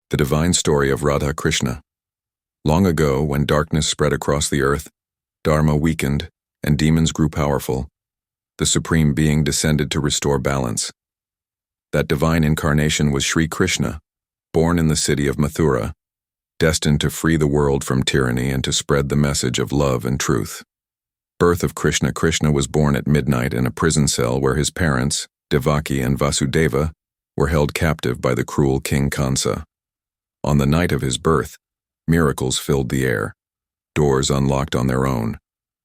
The divine story of Radha Krishna. Long ago, when darkness spread across the earth, Dharma weakened, and demons grew powerful, the Supreme Being descended to restore balance. That divine incarnation was Sri Krishna, born in the city of Mathura, destined to free the world from tyranny and to spread the message of love and truth. Birth of Krishna. Krishna was born at midnight in a prison cell where his parents, Devaki and Vasudeva, were held captive by the cruel King Kansa. On the night of his birth, miracles filled the air. Doors unlocked on their own,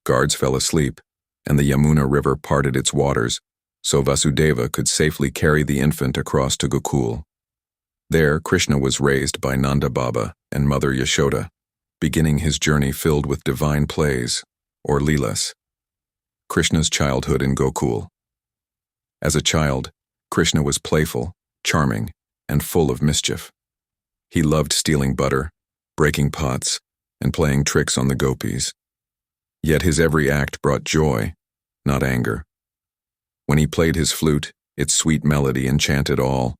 guards fell asleep, and the Yamuna River parted its waters so Vasudeva could safely carry the infant across to Gokul. There, Krishna was raised by Nanda Baba and Mother Yashoda, beginning his journey filled with divine plays, or leelas. Krishna's childhood in Gokul. As a child, Krishna was playful, charming, and full of mischief. He loved stealing butter, breaking pots, and playing tricks on the gopis. Yet his every act brought joy, not anger. When he played his flute, its sweet melody enchanted all.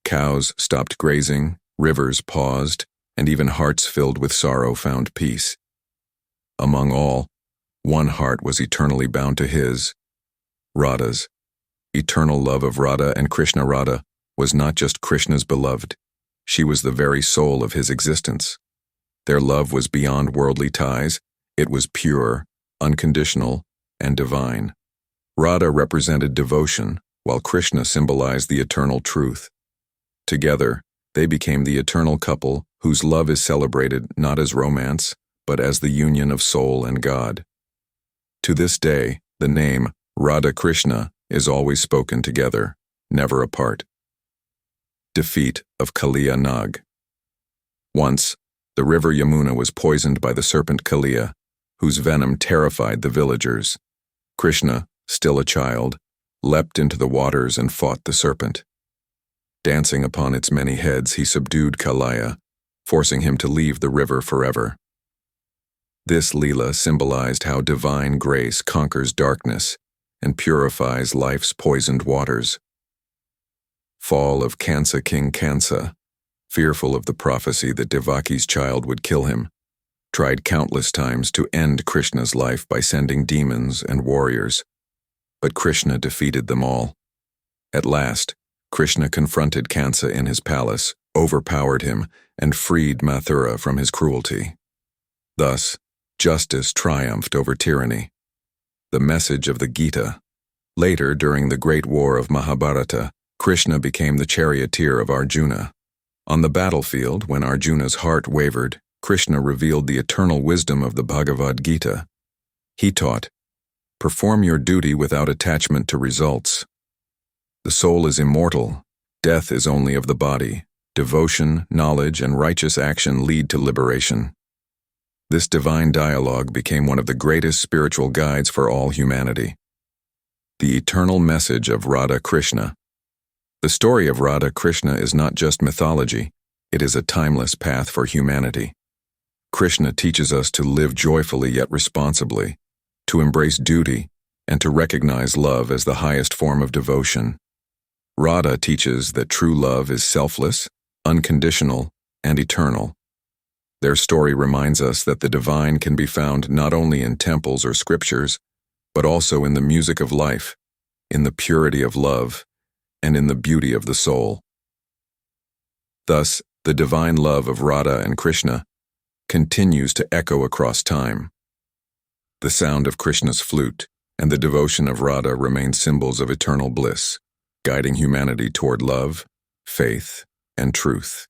Cows stopped grazing, rivers paused, and even hearts filled with sorrow found peace. Among all, one heart was eternally bound to his, Radha's. Eternal love of Radha and Krishna. Radha was not just Krishna's beloved, she was the very soul of his existence. Their love was beyond worldly ties, it was pure, unconditional, and divine. Radha represented devotion, while Krishna symbolized the eternal truth. Together, they became the eternal couple whose love is celebrated not as romance, but as the union of soul and God. To this day, the name Radha Krishna is always spoken together, never apart. Defeat of Kaliya Nag. Once, the river Yamuna was poisoned by the serpent Kaliya, whose venom terrified the villagers. Krishna, still a child, leapt into the waters and fought the serpent. Dancing upon its many heads, he subdued Kaliya, forcing him to leave the river forever. This Leela symbolized how divine grace conquers darkness and purifies life's poisoned waters. Fall of Kansa. King Kansa, fearful of the prophecy that Devaki's child would kill him, tried countless times to end Krishna's life by sending demons and warriors. But Krishna defeated them all. At last, Krishna confronted Kansa in his palace, overpowered him, and freed Mathura from his cruelty. Thus, justice triumphed over tyranny. The message of the Gita. Later, during the Great War of Mahabharata, Krishna became the charioteer of Arjuna. On the battlefield, when Arjuna's heart wavered, Krishna revealed the eternal wisdom of the Bhagavad Gita. He taught, "Perform your duty without attachment to results. The soul is immortal, death is only of the body. Devotion, knowledge, and righteous action lead to liberation." This divine dialogue became one of the greatest spiritual guides for all humanity. The eternal message of Radha Krishna. The story of Radha Krishna is not just mythology, it is a timeless path for humanity. Krishna teaches us to live joyfully yet responsibly, to embrace duty, and to recognize love as the highest form of devotion. Radha teaches that true love is selfless, unconditional, and eternal. Their story reminds us that the divine can be found not only in temples or scriptures, but also in the music of life, in the purity of love, and in the beauty of the soul. Thus, the divine love of Radha and Krishna continues to echo across time. The sound of Krishna's flute and the devotion of Radha remain symbols of eternal bliss, guiding humanity toward love, faith, and truth.